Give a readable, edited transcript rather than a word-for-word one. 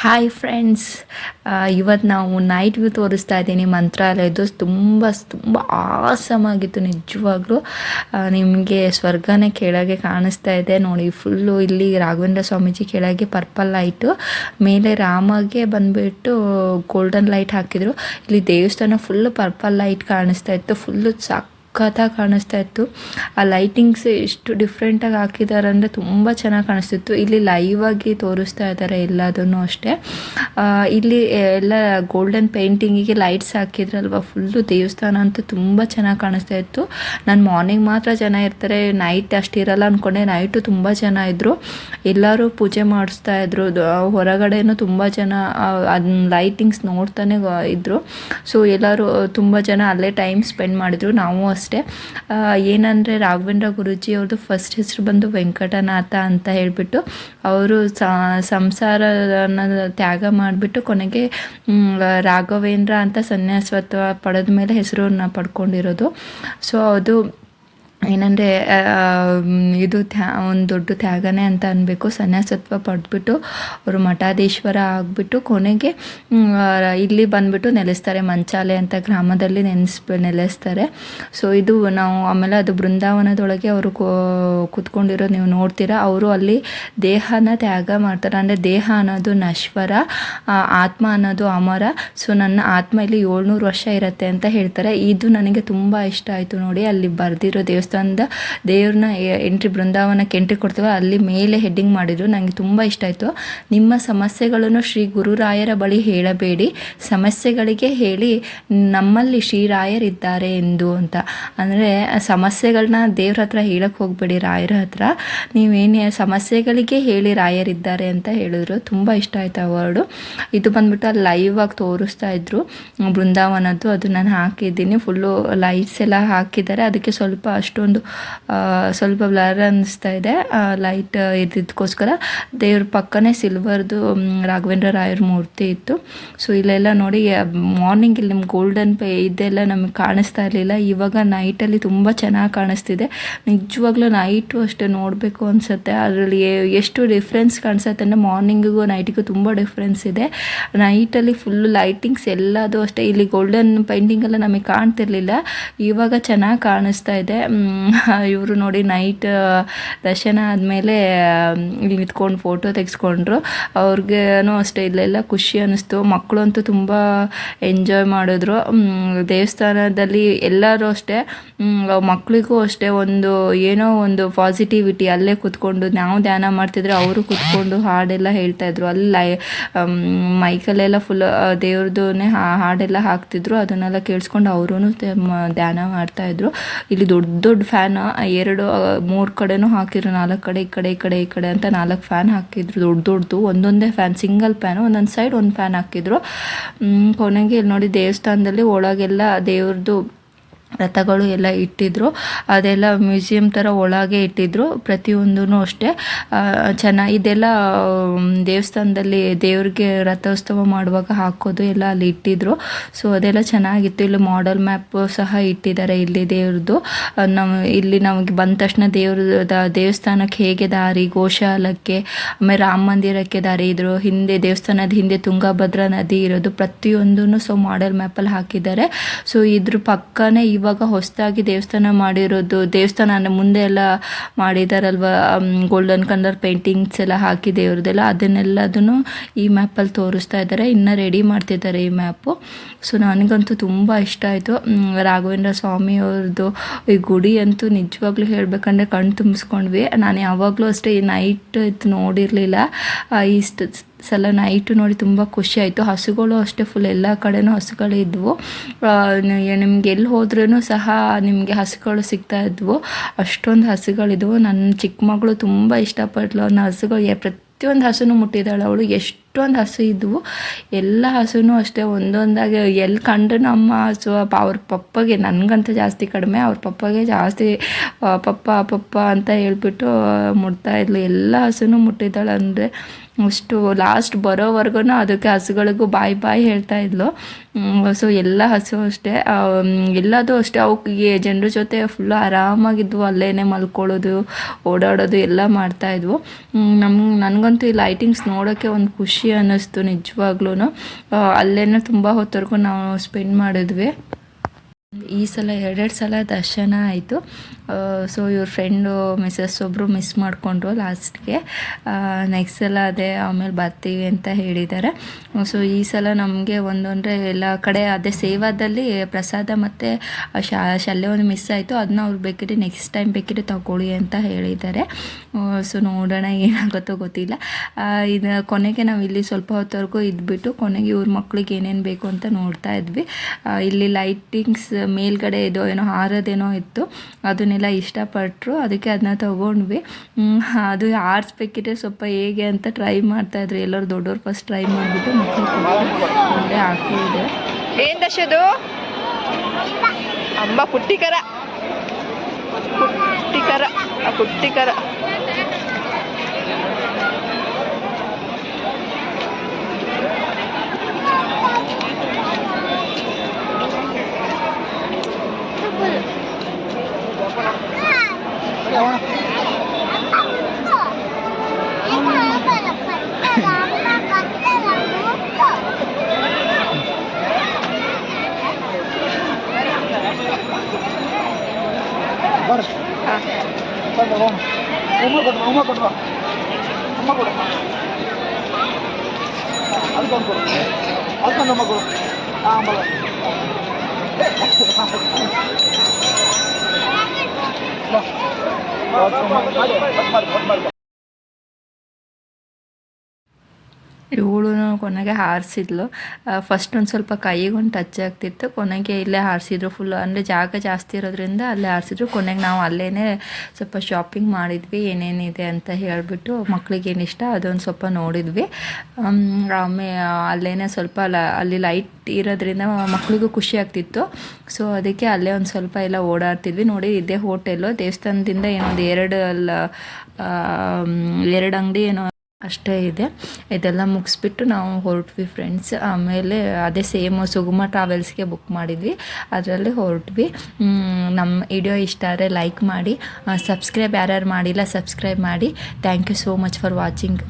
Hi friends, ಇವತ್ತು ನಾವು night view ತೋರಿಸ್ತಾ ಇದ್ದೀನಿ ಮಂತ್ರಾಲಯದ್ದು. ತುಂಬ ತುಂಬ ಆಸಮಾಗಿತ್ತು ನಿಜವಾಗ್ಲೂ. ನಿಮಗೆ ಸ್ವರ್ಗನೇ ಕೆಳಗೆ ಕಾಣಿಸ್ತಾ ಇದೆ ನೋಡಿ. ಫುಲ್ಲು ಇಲ್ಲಿ ರಾಘವೇಂದ್ರ ಸ್ವಾಮೀಜಿ ಕೆಳಗೆ ಪರ್ಪಲ್ ಲೈಟು, ಮೇಲೆ ರಾಮಗೆ ಬಂದುಬಿಟ್ಟು ಗೋಲ್ಡನ್ ಲೈಟ್ ಹಾಕಿದರು. ಇಲ್ಲಿ ದೇವಸ್ಥಾನ ಫುಲ್ಲು ಪರ್ಪಲ್ ಲೈಟ್ ಕಾಣಿಸ್ತಾ ಇತ್ತು. ಫುಲ್ಲು ಸಖತ್ತಾಗಿ ಕಾಣಿಸ್ತಾ ಇತ್ತು. ಆ ಲೈಟಿಂಗ್ಸ್ ಎಷ್ಟು ಡಿಫ್ರೆಂಟಾಗಿ ಹಾಕಿದ್ದಾರೆ ಅಂದರೆ ತುಂಬ ಚೆನ್ನಾಗಿ ಕಾಣಿಸ್ತಿತ್ತು. ಇಲ್ಲಿ ಲೈವ್ ಆಗಿ ತೋರಿಸ್ತಾ ಇದ್ದಾರೆ ಎಲ್ಲದನ್ನು ಅಷ್ಟೇ. ಇಲ್ಲಿ ಎಲ್ಲ ಗೋಲ್ಡನ್ ಪೇಂಟಿಂಗಿಗೆ ಲೈಟ್ಸ್ ಹಾಕಿದ್ರಲ್ವ, ಫುಲ್ಲು ದೇವಸ್ಥಾನ ಅಂತೂ ತುಂಬ ಚೆನ್ನಾಗಿ ಕಾಣಿಸ್ತಾ ಇತ್ತು. ನಾನು ಮಾರ್ನಿಂಗ್ ಮಾತ್ರ ಜನ ಇರ್ತಾರೆ, ನೈಟ್ ಅಷ್ಟಿರಲ್ಲ ಅಂದ್ಕೊಂಡೆ. ನೈಟು ತುಂಬ ಜನ ಇದ್ದರು, ಎಲ್ಲರೂ ಪೂಜೆ ಮಾಡಿಸ್ತಾ ಇದ್ರು. ಹೊರಗಡೆನೂ ತುಂಬ ಜನ ಅದನ್ನ ಲೈಟಿಂಗ್ಸ್ ನೋಡ್ತಾನೆ ಇದ್ದರು. ಸೊ ಎಲ್ಲರೂ ತುಂಬ ಜನ ಅಲ್ಲೇ ಟೈಮ್ ಸ್ಪೆಂಡ್ ಮಾಡಿದರು, ನಾವು ಅಷ್ಟೇ. ಏನಂದರೆ ರಾಘವೇಂದ್ರ ಗುರೂಜಿ ಅವ್ರದ್ದು ಫಸ್ಟ್ ಹೆಸರು ಬಂದು ವೆಂಕಟನಾಥ ಅಂತ ಹೇಳಿಬಿಟ್ಟು, ಅವರು ಸಂಸಾರನ ತ್ಯಾಗ ಮಾಡಿಬಿಟ್ಟು ಕೊನೆಗೆ ರಾಘವೇಂದ್ರ ಅಂತ ಸನ್ಯಾಸತ್ವ ಪಡೆದ ಮೇಲೆ ಹೆಸರನ್ನ ಪಡ್ಕೊಂಡಿರೋದು. ಸೊ ಅದು ಏನಂದರೆ ಇದು ಒಂದು ದೊಡ್ಡ ತ್ಯಾಗನೇ ಅಂತ ಅನ್ಬೇಕು. ಸನ್ಯಾಸತ್ವ ಪಡೆದ್ಬಿಟ್ಟು ಅವರು ಮಠಾಧೀಶ್ವರ ಆಗಿಬಿಟ್ಟು ಕೊನೆಗೆ ಇಲ್ಲಿ ಬಂದುಬಿಟ್ಟು ನೆಲೆಸ್ತಾರೆ. ಮಂಚಾಲೆ ಅಂತ ಗ್ರಾಮದಲ್ಲಿ ನೆಲೆಸ್ತಾರೆ. ಸೊ ಇದು ನಾವು ಆಮೇಲೆ ಅದು ಬೃಂದಾವನದೊಳಗೆ ಅವರು ಕೂತ್ಕೊಂಡಿರೋದು ನೀವು ನೋಡ್ತೀರಾ. ಅವರು ಅಲ್ಲಿ ದೇಹನ ತ್ಯಾಗ ಮಾಡ್ತಾರೆ. ಅಂದರೆ ದೇಹ ಅನ್ನೋದು ನಶ್ವರ, ಆತ್ಮ ಅನ್ನೋದು ಅಮರ. ಸೊ ನನ್ನ ಆತ್ಮ ಇಲ್ಲಿ 700 ವರ್ಷ ಇರುತ್ತೆ ಅಂತ ಹೇಳ್ತಾರೆ. ಇದು ನನಗೆ ತುಂಬ ಇಷ್ಟ ಆಯಿತು ನೋಡಿ. ಅಲ್ಲಿ ಬರೆದಿರೋ ದೇವಸ್ಥಾನದ ದೇವ್ರನ್ನ ಎಂಟ್ರಿ, ಬೃಂದಾವನಕ್ಕೆ ಎಂಟ್ರಿ ಕೊಡ್ತೀವಿ, ಅಲ್ಲಿ ಮೇಲೆ ಹೆಡ್ಡಿಂಗ್ ಮಾಡಿದ್ರು. ನನಗೆ ತುಂಬ ಇಷ್ಟ ಆಯಿತು. ನಿಮ್ಮ ಸಮಸ್ಯೆಗಳನ್ನು ಶ್ರೀ ಗುರುರಾಯರ ಬಳಿ ಹೇಳಬೇಡಿ, ಸಮಸ್ಯೆಗಳಿಗೆ ಹೇಳಿ ನಮ್ಮಲ್ಲಿ ಶ್ರೀರಾಯರಿದ್ದಾರೆ ಎಂದು ಅಂತ. ಅಂದರೆ ಸಮಸ್ಯೆಗಳನ್ನ ದೇವ್ರ ಹತ್ರ ಹೇಳಕ್ಕೆ ಹೋಗಬೇಡಿ, ರಾಯರ ಹತ್ರ ನೀವೇನು ಸಮಸ್ಯೆಗಳಿಗೆ ಹೇಳಿ ರಾಯರಿದ್ದಾರೆ ಅಂತ ಹೇಳಿದ್ರು. ತುಂಬ ಇಷ್ಟ ಆಯಿತು ಆ ವರ್ಡು. ಇದು ಬಂದ್ಬಿಟ್ಟು ಅಲ್ಲಿ ಲೈವ್ ಆಗಿ ತೋರಿಸ್ತಾ ಇದ್ರು ಬೃಂದಾವನದ್ದು. ಅದು ನಾನು ಹಾಕಿದ್ದೀನಿ. ಫುಲ್ಲು ಲೈಟ್ಸ್ ಎಲ್ಲ ಹಾಕಿದ್ದಾರೆ. ಅದಕ್ಕೆ ಸ್ವಲ್ಪ ಬ್ಲರ್ ಅನ್ನಿಸ್ತಾ ಇದೆ ಲೈಟ್ ಇದ್ದಿದ್ದಕ್ಕೋಸ್ಕರ. ದೇವ್ರ ಪಕ್ಕನೇ ಸಿಲ್ವರ್ದು ರಾಘವೇಂದ್ರ ರಾಯರ ಮೂರ್ತಿ ಇತ್ತು. ಸೊ ಇಲ್ಲೆಲ್ಲ ನೋಡಿ, ಮಾರ್ನಿಂಗ್ ಇಲ್ಲಿ ನಿಮ್ಗೆ ಗೋಲ್ಡನ್ ಇದೆಲ್ಲ ನಮಗೆ ಕಾಣಿಸ್ತಾ ಇರಲಿಲ್ಲ. ಇವಾಗ ನೈಟಲ್ಲಿ ತುಂಬ ಚೆನ್ನಾಗಿ ಕಾಣಿಸ್ತಿದೆ. ನಿಜವಾಗ್ಲೂ ನೈಟು ಅಷ್ಟೇ ನೋಡಬೇಕು ಅನಿಸುತ್ತೆ. ಅದರಲ್ಲಿ ಎಷ್ಟು ಡಿಫ್ರೆನ್ಸ್ ಕಾಣಿಸುತ್ತೆ ಅಂದರೆ ಮಾರ್ನಿಂಗಿಗೂ ನೈಟಿಗೂ ತುಂಬ ಡಿಫ್ರೆನ್ಸ್ ಇದೆ. ನೈಟಲ್ಲಿ ಫುಲ್ಲು ಲೈಟಿಂಗ್ಸ್ ಎಲ್ಲದು ಅಷ್ಟೇ. ಇಲ್ಲಿ ಗೋಲ್ಡನ್ ಪೇಂಟಿಂಗೆಲ್ಲ ನಮಗೆ ಕಾಣ್ತಿರ್ಲಿಲ್ಲ, ಇವಾಗ ಚೆನ್ನಾಗಿ ಕಾಣಿಸ್ತಾ ಇದೆ. ಇವರು ನೋಡಿ ನೈಟ್ ದರ್ಶನ ಆದಮೇಲೆ ಇಲ್ಲಿ ನಿಂತ್ಕೊಂಡು ಫೋಟೋ ತೆಗೆಸ್ಕೊಂಡ್ರು. ಅವ್ರಿಗೇನೋ ಅಷ್ಟೇ ಇಲ್ಲೆಲ್ಲ ಖುಷಿ ಅನ್ನಿಸ್ತು. ಮಕ್ಕಳು ಅಂತೂ ತುಂಬ ಎಂಜಾಯ್ ಮಾಡಿದ್ರು. ದೇವಸ್ಥಾನದಲ್ಲಿ ಎಲ್ಲರೂ ಅಷ್ಟೇ, ಮಕ್ಕಳಿಗೂ ಅಷ್ಟೇ ಏನೋ ಒಂದು ಪಾಸಿಟಿವಿಟಿ. ಅಲ್ಲೇ ಕೂತ್ಕೊಂಡು ನಾವು ಧ್ಯಾನ ಮಾಡ್ತಿದ್ರೆ ಅವರು ಕೂತ್ಕೊಂಡು ಹಾಡೆಲ್ಲ ಹೇಳ್ತಾಯಿದ್ರು. ಅಲ್ಲಿ ಮೈಕಲ್ಲೆಲ್ಲ ಫುಲ್ ದೇವ್ರದ್ದು ಹಾಡೆಲ್ಲ ಹಾಕ್ತಿದ್ರು. ಅದನ್ನೆಲ್ಲ ಕೇಳಿಸ್ಕೊಂಡು ಅವರೂ ಧ್ಯಾನ ಮಾಡ್ತಾಯಿದ್ರು. ಇಲ್ಲಿ ದೊಡ್ಡ ದೊಡ್ಡ ಫ್ಯಾನ್ 2-3 ಕಡೆನೂ ಹಾಕಿದ್ರು. 4 ಕಡೆ ಈ ಕಡೆ ಅಂತ 4 ಫ್ಯಾನ್ ಹಾಕಿದ್ರು. ದೊಡ್ಡದು ಒಂದೊಂದೇ ಫ್ಯಾನ್, ಸಿಂಗಲ್ ಫ್ಯಾನು, ಒಂದೊಂದು ಸೈಡ್ ಒಂದು ಫ್ಯಾನ್ ಹಾಕಿದ್ರು. ಕೊನೆಗೆ ಇಲ್ಲಿ ನೋಡಿ ದೇವಸ್ಥಾನದಲ್ಲಿ ಒಳಗೆಲ್ಲ ದೇವ್ರದ್ದು ರಥಗಳು ಎಲ್ಲ ಇಟ್ಟಿದ್ರು. ಅದೆಲ್ಲ ಮ್ಯೂಸಿಯಂ ಥರ ಒಳಗೆ ಇಟ್ಟಿದ್ರು. ಪ್ರತಿಯೊಂದೂ ಅಷ್ಟೇ ಇದೆಲ್ಲ ದೇವಸ್ಥಾನದಲ್ಲಿ ದೇವ್ರಿಗೆ ರಥೋತ್ಸವ ಮಾಡುವಾಗ ಹಾಕೋದು ಎಲ್ಲ ಅಲ್ಲಿ ಇಟ್ಟಿದ್ರು. ಸೊ ಅದೆಲ್ಲ ಚೆನ್ನಾಗಿತ್ತು. ಇಲ್ಲಿ ಮಾಡೆಲ್ ಮ್ಯಾಪ್ ಸಹ ಇಟ್ಟಿದ್ದಾರೆ ಇಲ್ಲಿ ದೇವ್ರದ್ದು. ಇಲ್ಲಿ ನಮಗೆ ಬಂದ ತಕ್ಷಣ ದೇವಸ್ಥಾನಕ್ಕೆ ಹೇಗೆ ದಾರಿ, ಗೋಶಾಲಕ್ಕೆ, ಆಮೇಲೆ ರಾಮ ಮಂದಿರಕ್ಕೆ ದಾರಿ ಇದ್ರು. ಹಿಂದೆ ದೇವಸ್ಥಾನದ ಹಿಂದೆ ತುಂಗಭದ್ರಾ ನದಿ ಇರೋದು ಪ್ರತಿಯೊಂದೂ ಸೊ ಮಾಡೆಲ್ ಮ್ಯಾಪಲ್ಲಿ ಹಾಕಿದ್ದಾರೆ. ಸೊ ಇದ್ರ ಪಕ್ಕನೇ ಇವಾಗ ಹೊಸದಾಗಿ ದೇವಸ್ಥಾನ ಮಾಡಿರೋದು, ದೇವಸ್ಥಾನ ಅಂದರೆ ಮುಂದೆ ಎಲ್ಲ ಮಾಡಿದಾರಲ್ವ, ಗೋಲ್ಡನ್ ಕಲರ್ ಪೇಂಟಿಂಗ್ಸ್ ಎಲ್ಲ ಹಾಕಿ ದೇವ್ರದ್ದೆಲ್ಲ, ಅದನ್ನೆಲ್ಲದನ್ನು ಈ ಮ್ಯಾಪಲ್ಲಿ ತೋರಿಸ್ತಾ ಇದ್ದಾರೆ. ಇನ್ನು ರೆಡಿ ಮಾಡ್ತಿದ್ದಾರೆ ಈ ಮ್ಯಾಪು. ಸೊ ನನಗಂತೂ ತುಂಬ ಇಷ್ಟ ಆಯಿತು. ರಾಘವೇಂದ್ರ ಸ್ವಾಮಿಯವ್ರದ್ದು ಈ ಗುಡಿ ಅಂತೂ ನಿಜವಾಗ್ಲೂ ಹೇಳಬೇಕಂದ್ರೆ ಕಣ್ಣು ತುಂಬಿಸ್ಕೊಂಡ್ವಿ. ನಾನು ಯಾವಾಗಲೂ ಅಷ್ಟೇ ಈ ನೈಟ್ ಇದು ನೋಡಿರಲಿಲ್ಲ. ಇಷ್ಟು ಸಲ ನೈಟು ನೋಡಿ ತುಂಬ ಖುಷಿ ಆಯಿತು. ಹಸುಗಳು ಅಷ್ಟೇ ಫುಲ್ ಎಲ್ಲ ಕಡೆನೂ ಹಸುಗಳಿದ್ವು. ನಿಮ್ಗೆ ಎಲ್ಲಿ ಹೋದ್ರೂ ಸಹ ನಿಮಗೆ ಹಸುಗಳು ಸಿಗ್ತಾ ಇದ್ವು. ಅಷ್ಟೊಂದು ಹಸುಗಳಿದ್ವು. ನನ್ನ ಚಿಕ್ಕ ಮಗಳು ತುಂಬ ಇಷ್ಟಪಟ್ಲು ಅನ್ನೋ ಹಸುಗಳು. ಪ್ರತಿಯೊಂದು ಹಸುನು ಮುಟ್ಟಿದ್ದಾಳೆ ಅವಳು. ಎಷ್ಟೊಂದು ಹಸು ಇದ್ವು. ಎಲ್ಲ ಹಸುನೂ ಅಷ್ಟೇ ಒಂದೊಂದಾಗಿ ಎಲ್ಲಿ ಕಂಡ್ರೆ ನಮ್ಮ ಹಸು ಅವ್ರ ಪಪ್ಪಗೆ, ನನಗಂತೂ ಜಾಸ್ತಿ ಕಡಿಮೆ, ಅವ್ರ ಪಪ್ಪಗೆ ಜಾಸ್ತಿ ಪಪ್ಪ ಅಂತ ಹೇಳ್ಬಿಟ್ಟು ಮುಟ್ತಾಯಿದ್ಲು. ಎಲ್ಲ ಹಸುನೂ ಮುಟ್ಟಿದ್ದಾಳೆ. ಅಂದರೆ ಅಷ್ಟು ಲಾಸ್ಟ್ ಬರೋವರೆಗೂ ಅದಕ್ಕೆ ಹಸುಗಳಿಗೂ ಬಾಯ್ ಹೇಳ್ತಾ ಇದ್ಲು. ಸೊ ಎಲ್ಲ ಹಸು ಅಷ್ಟೇ, ಎಲ್ಲದೂ ಅಷ್ಟೇ ಅವಕ್ಕೆ ಜನರ ಜೊತೆ ಫುಲ್ಲು ಆರಾಮಾಗಿದ್ವು. ಅಲ್ಲೇ ಮಲ್ಕೊಳ್ಳೋದು, ಓಡಾಡೋದು ಎಲ್ಲ ಮಾಡ್ತಾಯಿದ್ವು. ನನಗಂತೂ ಈ ಲೈಟಿಂಗ್ಸ್ ನೋಡೋಕ್ಕೆ ಒಂದು ಖುಷಿ ಖುಷಿ ಅನ್ನಿಸ್ತು ನಿಜವಾಗ್ಲೂ. ಅಲ್ಲೇ ತುಂಬ ಹೊತ್ತವರೆಗೂ ನಾವು ಸ್ಪೆಂಡ್ ಮಾಡಿದ್ವಿ. ಈ ಸಲ 2 ಸಲ ದರ್ಶನ ಆಯಿತು. ಸೊ ಇವ್ರ ಫ್ರೆಂಡು ಮಿಸ್ಸಸ್ ಒಬ್ಬರು ಮಿಸ್ ಮಾಡಿಕೊಂಡ್ರು ಲಾಸ್ಟ್ಗೆ. ನೆಕ್ಸ್ಟ್ ಸಲ ಅದೇ ಆಮೇಲೆ ಬರ್ತೀವಿ ಅಂತ ಹೇಳಿದ್ದಾರೆ. ಸೊ ಈ ಸಲ ನಮಗೆ ಒಂದೊಂದರೆ ಎಲ್ಲ ಕಡೆ ಅದೇ ಸೇವಾದಲ್ಲಿ ಪ್ರಸಾದ ಮತ್ತು ಶಲ್ಯ ಒಂದು ಮಿಸ್ ಆಯಿತು. ಅದನ್ನ ಅವ್ರು ಬೇಕಿದ್ರೆ ನೆಕ್ಸ್ಟ್ ಟೈಮ್ ಬೇಕಿದ್ರೆ ತಗೊಳ್ಳಿ ಅಂತ ಹೇಳಿದ್ದಾರೆ. ಸೊ ನೋಡೋಣ ಏನಾಗುತ್ತೋ ಗೊತ್ತಿಲ್ಲ. ಇದು ಕೊನೆಗೆ ನಾವು ಇಲ್ಲಿ ಸ್ವಲ್ಪ ಹೊತ್ತವರೆಗೂ ಇದ್ಬಿಟ್ಟು ಕೊನೆಗೆ ಇವ್ರ ಮಕ್ಳಿಗೆ ಏನೇನು ಬೇಕು ಅಂತ ನೋಡ್ತಾ ಇದ್ವಿ. ಇಲ್ಲಿ ಲೈಟಿಂಗ್ಸ್ ಮೇಲ್ಗಡೆ ಏನೋ ಹಾರೋದೇನೋ ಇತ್ತು, ಅದನ್ನೆಲ್ಲ ಇಷ್ಟಪಟ್ಟರು. ಅದಕ್ಕೆ ಅದನ್ನ ತೊಗೊಂಡ್ವಿ. ಅದು ಆರಿಸ್ಬೇಕಿದ್ರೆ ಸ್ವಲ್ಪ ಹೇಗೆ ಅಂತ ಟ್ರೈ ಮಾಡ್ತಾಯಿದ್ರು. ಎಲ್ಲರೂ ದೊಡ್ಡವ್ರು ಫಸ್ಟ್ ಟ್ರೈ ಮಾಡಿಬಿಟ್ಟು ಮಕ್ಕಳು ಹಾಕಿದೆ. ಏನು ದಶದು ಅಮ್ಮ ಪುಟ್ಟಿಕರ ಪುಟ್ಟಿಕರ ಪುಟ್ಟಿಕರ ಇವಳು ಕೊನೆಗೆ ಹಾರಿಸಿದ್ಲು. ಫಸ್ಟ್ ಒಂದು ಸ್ವಲ್ಪ ಕೈಗೆ ಒಂದು ಟಚ್ ಆಗ್ತಿತ್ತು, ಕೊನೆಗೆ ಇಲ್ಲೇ ಹಾರಿಸಿದ್ರು ಫುಲ್. ಅಂದರೆ ಜಾಗ ಜಾಸ್ತಿ ಇರೋದ್ರಿಂದ ಅಲ್ಲೇ ಹಾರಿಸಿದ್ರು. ಕೊನೆಗೆ ನಾವು ಅಲ್ಲೇ ಸ್ವಲ್ಪ ಶಾಪಿಂಗ್ ಮಾಡಿದ್ವಿ, ಏನೇನಿದೆ ಅಂತ ಹೇಳಿಬಿಟ್ಟು ಮಕ್ಳಿಗೆ ಏನು ಇಷ್ಟ ಅದೊಂದು ಸ್ವಲ್ಪ ನೋಡಿದ್ವಿ. ಆಮೇಲೆ ಅಲ್ಲೇ ಸ್ವಲ್ಪ ಅಲ್ಲಿ ಲೈಟ್ ಇರೋದ್ರಿಂದ ಮಕ್ಳಿಗೂ ಖುಷಿ ಆಗ್ತಿತ್ತು. ಸೊ ಅದಕ್ಕೆ ಅಲ್ಲೇ ಒಂದು ಸ್ವಲ್ಪ ಎಲ್ಲ ಓಡಾಡ್ತಿದ್ವಿ. ನೋಡಿ ಇದೇ ಹೋಟೆಲು, ದೇವಸ್ಥಾನದಿಂದ ಏನೊಂದು 2 ಅಂಗಡಿ ಏನೋ ಅಷ್ಟೇ ಇದೆ. ಇದೆಲ್ಲ ಮುಗಿಸ್ಬಿಟ್ಟು ನಾವು ಹೊರಟ್ವಿ ಫ್ರೆಂಡ್ಸ್. ಆಮೇಲೆ ಅದೇ ಸೇಮ್ ಸುಗಮ ಟ್ರಾವೆಲ್ಸ್ಗೆ ಬುಕ್ ಮಾಡಿದ್ವಿ, ಅದರಲ್ಲಿ ಹೊರಟ್ವಿ. ನಮ್ಮ ವಿಡಿಯೋ ಇಷ್ಟ ಆದರೆ ಲೈಕ್ ಮಾಡಿ, ಸಬ್ಸ್ಕ್ರೈಬ್ ಯಾರ್ಯಾರು ಮಾಡಿಲ್ಲ ಸಬ್ಸ್ಕ್ರೈಬ್ ಮಾಡಿ. Thank you so much for watching.